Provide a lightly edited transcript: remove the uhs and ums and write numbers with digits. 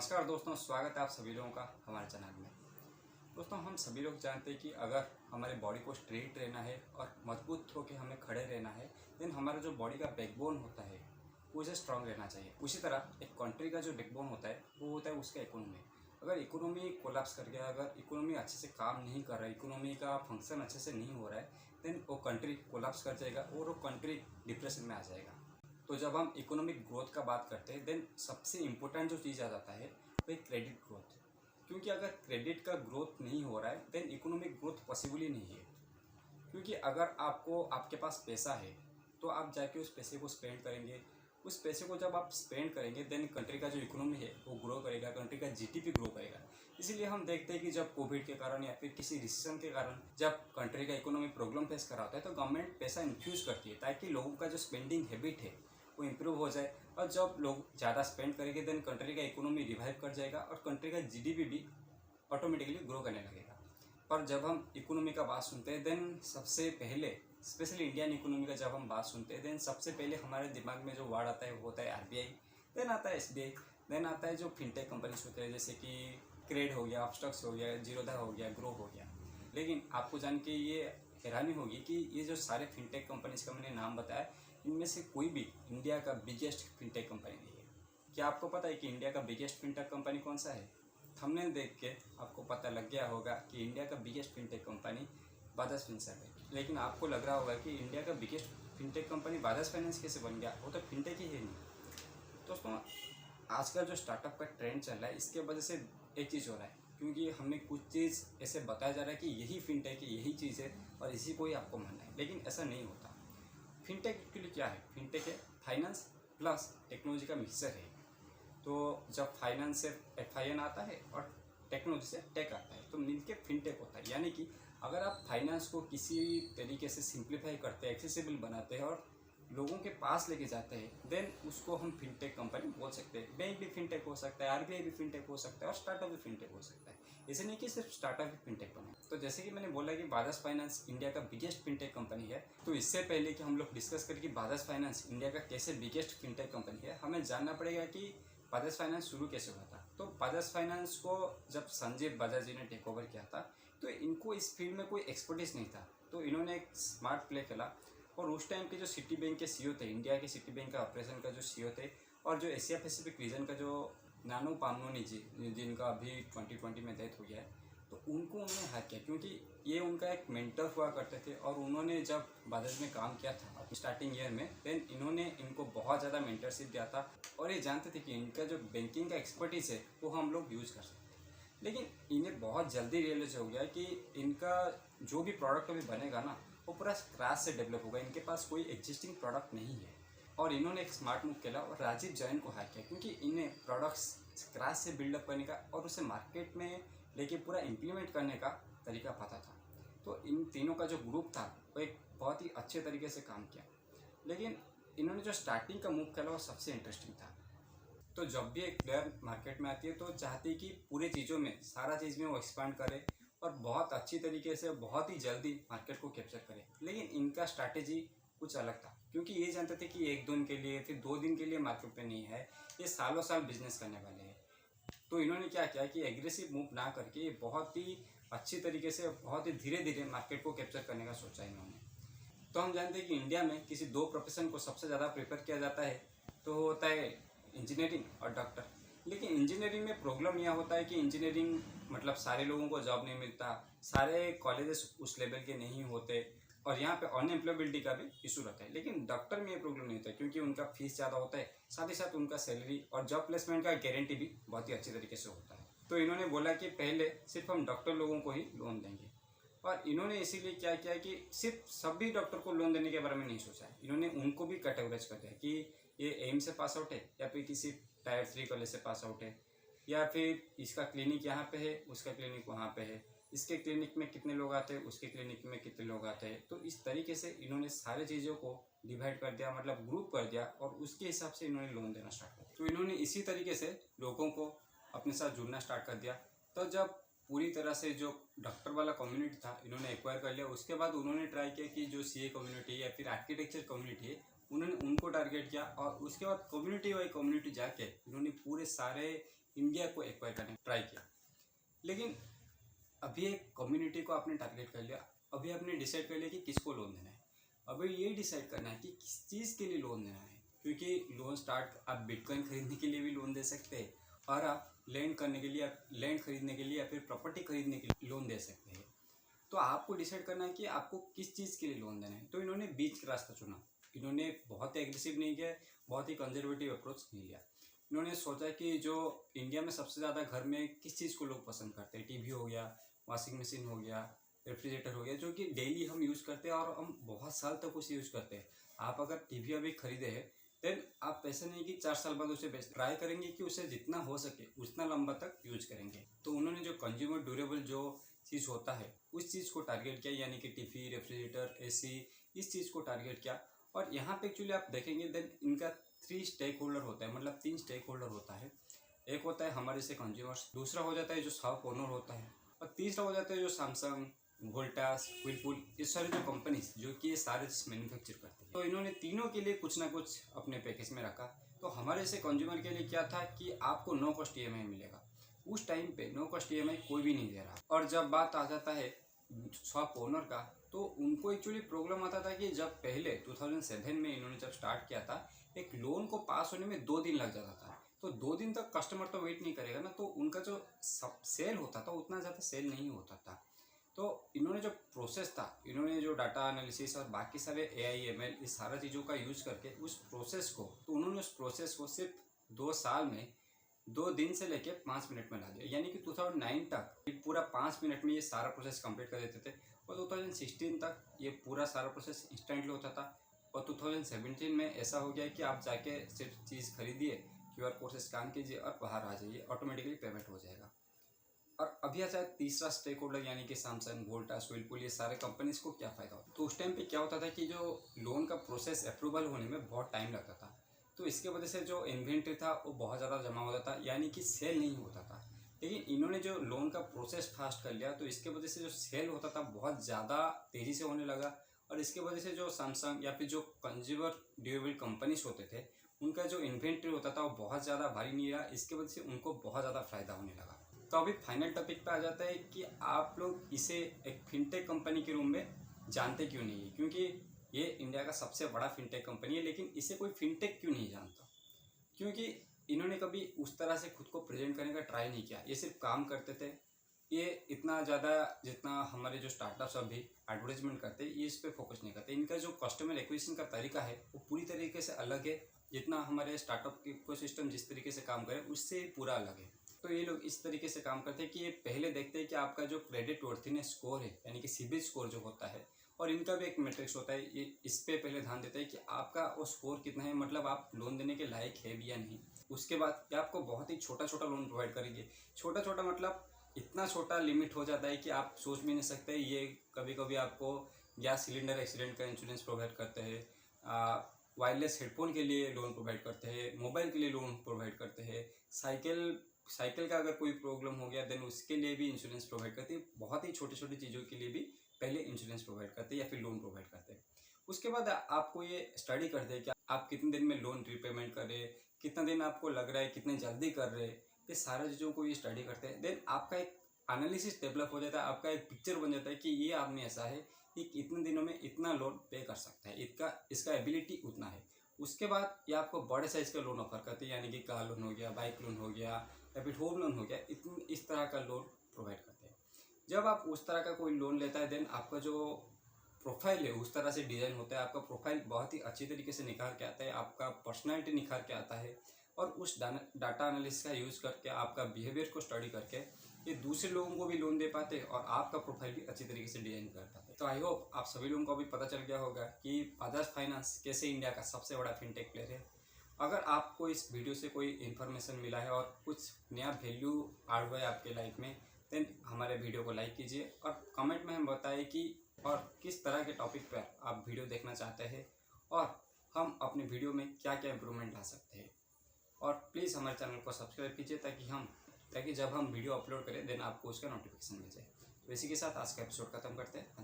नमस्कार दोस्तों, स्वागत है आप सभी लोगों का हमारे चैनल में। दोस्तों, हम सभी लोग जानते हैं कि अगर हमारे बॉडी को स्ट्रेट रहना है और मजबूत होकर हमें खड़े रहना है, देन हमारा जो बॉडी का बैकबोन होता है वो उसे स्ट्रांग रहना चाहिए। उसी तरह एक कंट्री का जो बैकबोन होता है वो होता है उसका इकोनॉमी। अगर इकोनॉमी कोलैप्स कर गया, अगर इकोनॉमी अच्छे से काम नहीं कर रहा है, इकोनॉमी का फंक्शन अच्छे से नहीं हो रहा है, देन वो कंट्री कोलैप्स कर जाएगा और वो कंट्री डिप्रेशन में आ जाएगा। तो जब हम इकोनॉमिक ग्रोथ का बात करते हैं, देन सबसे इम्पोर्टेंट जो चीज़ आ जाता है वो क्रेडिट ग्रोथ। क्योंकि अगर क्रेडिट का ग्रोथ नहीं हो रहा है, देन इकोनॉमिक ग्रोथ पॉसिबल ही नहीं है। क्योंकि अगर आपके पास पैसा है तो आप जाके उस पैसे को स्पेंड करेंगे। उस पैसे को जब आप स्पेंड करेंगे, देन कंट्री का जो इकोनॉमी है वो ग्रो करेगा, कंट्री का जीडीपी ग्रो करेगा। इसीलिए हम देखते हैं कि जब कोविड के कारण या फिर किसी रिसेशन के कारण जब कंट्री का इकोनॉमी प्रॉब्लम फेस कर रहा होता है, तो गवर्नमेंट पैसा इन्फ्यूज करती है ताकि लोगों का जो स्पेंडिंग हैबिट है वो इम्प्रूव हो जाए। और जब लोग ज़्यादा स्पेंड करेंगे, देन कंट्री का इकोनॉमी रिवाइव कर जाएगा और कंट्री का जीडीपी भी ऑटोमेटिकली ग्रो करने लगेगा। पर जब हम इकोनॉमी का बात सुनते हैं, देन सबसे पहले स्पेशली इंडियन इकोनॉमी का जब हम बात सुनते हैं, देन सबसे पहले हमारे दिमाग में जो वर्ड आता है वो होता है आरबीआई, देन आता है एसबीआई, देन आता है जो फिनटेक कंपनीज होते हैं जैसे कि क्रेड हो गया, अपस्टॉक्स हो गया, जीरोधा हो गया, ग्रो हो गया। लेकिन आपको जान के ये हैरानी होगी कि ये जो सारे फिनटेक कंपनीज का मैंने नाम बताया, इनमें से कोई भी इंडिया का बिगेस्ट फिनटेक कंपनी नहीं है। क्या आपको पता है कि इंडिया का बिगेस्ट फिनटेक कंपनी कौन सा है? थंबनेल देख के आपको पता लग गया होगा कि इंडिया का biggest fintech company Bajaj Finserv है। लेकिन आपको लग रहा होगा कि इंडिया का biggest fintech company Bajaj finance कैसे बन गया, वो तो फिनटेक ही है नहीं। दोस्तों, आज का जो स्टार्टअप का ट्रेंड चल रहा है, इसके वजह से एक चीज़ हो रहा है, क्योंकि हमें कुछ चीज़ ऐसे बताया जा रहा है कि यही फिनटेक है, यही चीज़ है और इसी को ही आपको मानना है, लेकिन ऐसा नहीं होता। फिनटेक एक्चुअली क्या है? फिनटेक है फाइनेंस प्लस टेक्नोलॉजी का मिक्सचर है। तो जब फाइनेंस से FIN आता है और टेक्नोलॉजी से टेक आता है, तो मिलके फिनटेक होता है। यानी कि अगर आप फाइनेंस को किसी तरीके से सिंप्लीफाई करते हैं, एक्सेसिबल बनाते हैं और लोगों के पास लेके जाते हैं, देन उसको हम फिनटेक कंपनी बोल सकते हैं। बैंक भी फिनटेक हो सकता है, आरबीआई भी फिनटेक हो सकता है और स्टार्टअप भी फिनटेक हो सकता है। ऐसे नहीं कि सिर्फ स्टार्टअप ही फिनटेक बने। तो जैसे कि मैंने बोला कि बजाज फाइनेंस इंडिया का बिगेस्ट फिनटेक कंपनी है, तो इससे पहले कि हम लोग डिस्कस करें कि बजाज फाइनेंस इंडिया का कैसे बिगेस्ट फिनटेक कंपनी है, हमें जानना पड़ेगा कि बजाज फाइनेंस शुरू कैसे हुआ था। तो बजाज फाइनेंस को जब संजीव बजाज जी ने टेक ओवर किया था, तो इनको इस फील्ड में कोई एक्सपर्टीज नहीं था, तो इन्होंने एक स्मार्ट प्ले खेला। और उस टाइम के जो सिटी बैंक के सीईओ थे, इंडिया के सिटी बैंक का ऑपरेशन का जो सीईओ थे और जो एशिया पैसिफिक रीजन का जो नानू पामनोनी जी, जिनका अभी 2020 में डेथ हो गया है, तो उनको उन्होंने हायर किया क्योंकि ये उनका एक मेंटर हुआ करते थे। और उन्होंने जब बजाज में काम किया था अपनी स्टार्टिंग ईयर में, देन इन्होंने इनको बहुत ज़्यादा मेंटरशिप दिया था और ये जानते थे कि इनका जो बैंकिंग का एक्सपर्टीज़ है वो हम लोग यूज़ कर सकते हैं। लेकिन इन्हें बहुत जल्दी रियलाइज हो गया कि इनका जो भी प्रोडक्ट अभी बनेगा ना, वो पूरा स्क्रैच से डेवलप होगा, इनके पास कोई एग्जिस्टिंग प्रोडक्ट नहीं है। और इन्होंने एक स्मार्ट मूव किया और राजीव जैन को हायर किया, क्योंकि इन्हें प्रोडक्ट्स स्क्रैच से बिल्डअप करने का और उसे मार्केट में लेके पूरा इम्प्लीमेंट करने का तरीका पता था। तो इन तीनों का जो ग्रुप था वो एक बहुत ही अच्छे तरीके से काम किया। लेकिन इन्होंने जो स्टार्टिंग का मूव किया वो सबसे इंटरेस्टिंग था। तो जब भी एक प्लेयर मार्केट में आती है तो चाहती है कि पूरे चीज़ों में, सारा चीज़ में वो एक्सपांड करे और बहुत अच्छी तरीके से बहुत ही जल्दी मार्केट को कैप्चर करे। लेकिन इनका स्ट्रैटेजी कुछ अलग था, क्योंकि ये जानते थे कि एक दिन के लिए, फिर 2 दिन के लिए मार्केट पे नहीं है, ये सालों साल बिजनेस करने वाले हैं। तो इन्होंने क्या किया कि एग्रेसिव मूव ना करके बहुत ही अच्छी तरीके से, बहुत ही धीरे धीरे मार्केट को कैप्चर करने का सोचा इन्होंने। तो हम जानते हैं कि इंडिया में किसी 2 प्रोफेशन को सबसे ज़्यादा प्रेफर किया जाता है, तो होता है इंजीनियरिंग और डॉक्टर। लेकिन इंजीनियरिंग में प्रॉब्लम यह होता है कि इंजीनियरिंग मतलब सारे लोगों को जॉब नहीं मिलता, सारे कॉलेजेस उस लेवल के नहीं होते और यहाँ पे अनएम्प्लॉयबिलिटी का भी इशू रहता है। लेकिन डॉक्टर में ये प्रॉब्लम नहीं होता है, क्योंकि उनका फीस ज़्यादा होता है, साथ ही साथ उनका सैलरी और जॉब प्लेसमेंट का गारंटी भी बहुत ही अच्छी तरीके से होता है। तो इन्होंने बोला कि पहले सिर्फ हम डॉक्टर लोगों को ही लोन देंगे। और इन्होंने इसीलिए क्या किया कि सिर्फ सभी डॉक्टर को लोन देने के बारे में नहीं सोचा है, इन्होंने उनको भी कैटेगराइज कर दिया कि ये एम्स से पास आउट है या फिर किसी टायर 3 कॉलेज से पास आउट है, या फिर इसका क्लिनिक यहाँ पे है, उसका क्लिनिक वहाँ पे है, इसके क्लिनिक में कितने लोग आते हैं, उसके क्लिनिक में कितने लोग आते हैं। तो इस तरीके से इन्होंने सारी चीज़ों को डिवाइड कर दिया, मतलब ग्रुप कर दिया, और उसके हिसाब से इन्होंने लोन देना स्टार्ट कर दिया। तो इन्होंने इसी तरीके से लोगों को अपने साथ जुड़ना स्टार्ट कर दिया। तो जब पूरी तरह से जो डॉक्टर वाला कम्युनिटी था इन्होंने एक्वायर कर लिया, उसके बाद उन्होंने ट्राई किया कि जो CA कम्युनिटी या फिर आर्किटेक्चर कम्युनिटी है, उन्होंने उनको टारगेट किया। और उसके बाद कम्युनिटी बाई कम्युनिटी जाके इन्होंने पूरे सारे इंडिया को एक्वायर करने ट्राई किया। लेकिन अभी एक कम्युनिटी को आपने टारगेट कर लिया, अभी आपने डिसाइड कर लिया कि किसको लोन देना है। अभी ये डिसाइड करना है कि किस चीज़ के लिए लोन देना है, क्योंकि लोन स्टार्ट आप बिटकॉइन खरीदने के लिए भी लोन दे सकते हैं और आप लैंड करने के लिए, लैंड खरीदने के लिए या फिर प्रॉपर्टी खरीदने के लिए लोन दे सकते हैं। तो आपको डिसाइड करना है कि आपको किस चीज़ के लिए लोन देना है। तो इन्होंने बीच का रास्ता चुना। इन्होंने बहुत एग्रेसिव नहीं किया, बहुत ही कंजर्वेटिव अप्रोच नहीं लिया। इन्होंने सोचा कि जो इंडिया में सबसे ज़्यादा घर में किस चीज़ को लोग पसंद करते हैं, टीवी हो गया, वॉशिंग मशीन हो गया, रेफ्रिजरेटर हो गया, जो कि डेली हम यूज़ करते हैं और हम बहुत साल तक उसे यूज़ करते हैं। आप अगर टीवी अभी खरीदे हैं देन आप ऐसा नहीं कि 4 साल बाद उसे बेच, ट्राई करेंगे कि उसे जितना हो सके उतना लंबा तक यूज करेंगे। तो उन्होंने जो कंज्यूमर ड्यूरेबल जो चीज़ होता है उस चीज़ को टारगेट किया, यानी कि टीवी, रेफ्रिजरेटर, एसी, इस चीज़ को टारगेट किया। और यहाँ पे एक्चुअली आप देखेंगे देन इनका 3 स्टेक होल्डर होता है, मतलब 3 स्टेक होल्डर होता है। एक होता है हमारे से कंज्यूमर्स, दूसरा हो जाता है जो शॉप ओनर होता है, और तीसरा हो जाता है जो सैमसंग, वोल्टास, व्हिर्लपूल, ये सारी जो कंपनीज जो कि ये सारे मैन्युफैक्चर करते हैं। तो इन्होंने तीनों के लिए कुछ ना कुछ अपने पैकेज में रखा। तो हमारे से कंज्यूमर के लिए क्या था कि आपको नो कॉस्ट EMI मिलेगा। उस टाइम पे नो कॉस्ट EMI कोई भी नहीं दे रहा। और जब बात आ जाता है शॉप ओनर का, तो उनको एक्चुअली प्रॉब्लम आता था कि जब पहले 2007 में इन्होंने जब स्टार्ट किया था, एक लोन को पास होने में 2 दिन लग जाता था। तो 2 दिन तक कस्टमर तो वेट नहीं करेगा ना, तो उनका जो सेल होता था उतना ज़्यादा सेल नहीं होता था। तो इन्होंने जो प्रोसेस था, इन्होंने जो डाटा एनालिसिस और बाकी सारे AI ML इस सारा चीज़ों का यूज़ करके उस प्रोसेस को, तो उन्होंने उस प्रोसेस को सिर्फ 2 साल में 2 दिन से लेके 5 मिनट में ला दिया। यानी कि 2009 तक ये पूरा 5 मिनट में ये सारा प्रोसेस कंप्लीट कर देते थे, और 2016 तक ये पूरा सारा प्रोसेस इंस्टेंटली होता था। और 2017 में ऐसा हो गया कि आप जाके सिर्फ चीज़ खरीदिए, QR कोड से स्कैन कीजिए और बाहर आ जाइए, ऑटोमेटिकली पेमेंट हो जाएगा। और अभी आता है तीसरा स्टेक होल्डर, यानी कि सैमसंग, वोल्टास, व्हिर्लपूल, ये सारे कंपनीज को क्या फ़ायदा होता है। तो उस टाइम पे क्या होता था कि जो लोन का प्रोसेस अप्रूवल होने में बहुत टाइम लगता था, तो इसके वजह से जो इन्वेंट्री था वो बहुत ज़्यादा जमा होता था, यानी कि सेल नहीं होता था। लेकिन इन्होंने जो लोन का प्रोसेस फास्ट कर लिया, तो इसके वजह से जो सेल होता था बहुत ज़्यादा तेज़ी से होने लगा। और इसके वजह से जो सैमसंग या फिर जो कंज्यूमर ड्यूरेबल कंपनीज होते थे, उनका जो इन्वेंट्री होता था वो बहुत ज़्यादा भारी नहीं रहा। इसके वजह से उनको बहुत ज़्यादा फ़ायदा होने लगा। तो अभी फाइनल टॉपिक पे आ जाता है कि आप लोग इसे एक फिनटेक कंपनी के रूप में जानते क्यों नहीं है, क्योंकि ये इंडिया का सबसे बड़ा फिनटेक कंपनी है, लेकिन इसे कोई फिनटेक क्यों नहीं जानता, क्योंकि इन्होंने कभी उस तरह से खुद को प्रेजेंट करने का ट्राई नहीं किया। ये सिर्फ काम करते थे। ये इतना ज़्यादा जितना हमारे जो स्टार्टअप्स अभी एडवर्टाइजमेंट करते हैं, ये इस पर फोकस नहीं करते। इनका जो कस्टमर एक्विजिशन का तरीका है वो पूरी तरीके से अलग है। जितना हमारे स्टार्टअप इकोसिस्टम जिस तरीके से काम करे उससे पूरा अलग है। तो ये लोग इस तरीके से काम करते हैं कि ये पहले देखते हैं कि आपका जो क्रेडिट वर्थीनेस स्कोर है, यानी कि सिबिल स्कोर जो होता है, और इनका भी एक मैट्रिक्स होता है, ये इस पे पहले ध्यान देते हैं कि आपका वो स्कोर कितना है, मतलब आप लोन देने के लायक है भी या नहीं। उसके बाद ये आपको बहुत ही छोटा छोटा लोन प्रोवाइड करेंगे। छोटा छोटा मतलब इतना छोटा लिमिट हो जाता है कि आप सोच भी नहीं सकते। ये कभी कभी आपको गैस सिलेंडर एक्सीडेंट का इंश्योरेंस प्रोवाइड करते हैं, वायरलेस हेडफोन के लिए लोन प्रोवाइड करते हैं, मोबाइल के लिए लोन प्रोवाइड करते हैं, साइकिल का अगर कोई प्रॉब्लम हो गया देन उसके लिए भी इंश्योरेंस प्रोवाइड करते हैं। बहुत ही छोटी छोटी चीज़ों के लिए भी पहले इंश्योरेंस प्रोवाइड करते हैं या फिर लोन प्रोवाइड करते हैं। उसके बाद आपको ये स्टडी करते हैं कि आप कितने दिन में लोन रीपेमेंट कर रहे हैं, कितना दिन आपको लग रहा है, कितने जल्दी कर रहे हैं, ये सारी चीज़ों को ये स्टडी करते हैं। देन आपका एक एनालिसिस डेवलप हो जाता है, आपका एक पिक्चर बन जाता है कि ये आदमी ऐसा है कि इतने दिनों में इतना लोन पे कर सकता है, इसका एबिलिटी उतना है। उसके बाद ये आपको बड़े साइज का लोन ऑफर करते हैं, यानी कि कार लोन हो गया, बाइक लोन हो गया या फिर होम लोन हो गया, इस तरह का लोन प्रोवाइड करते हैं। जब आप उस तरह का कोई लोन लेता है देन आपका जो प्रोफाइल है उस तरह से डिज़ाइन होता है। आपका प्रोफाइल बहुत ही अच्छी तरीके से निखार के आता है, आपका पर्सनैलिटी निखार के आता है। और उस डाटा एनालिसिस का यूज़ करके, आपका बिहेवियर को स्टडी करके ये दूसरे लोगों को भी लोन दे पाते हैं और आपका प्रोफाइल भी अच्छी तरीके से डिजाइन कर पाते हैं। तो आई होप आप सभी लोगों को भी पता चल गया होगा कि बजाज फाइनेंस कैसे इंडिया का सबसे बड़ा फिनटेक प्लेयर है। अगर आपको इस वीडियो से कोई इन्फॉर्मेशन मिला है और कुछ नया वैल्यू ऐड हुआ है आपके लाइफ में, देन हमारे वीडियो को लाइक कीजिए और कमेंट में हम बताएं कि और किस तरह के टॉपिक पर आप वीडियो देखना चाहते हैं और हम अपने वीडियो में क्या क्या इम्प्रूवमेंट ला सकते हैं। और प्लीज़ हमारे चैनल को सब्सक्राइब कीजिए ताकि जब हम वीडियो अपलोड करें देन आपको उसका नोटिफिकेशन मिल जाए। तो इसी के साथ आज का एपिसोड खत्म करते हैं।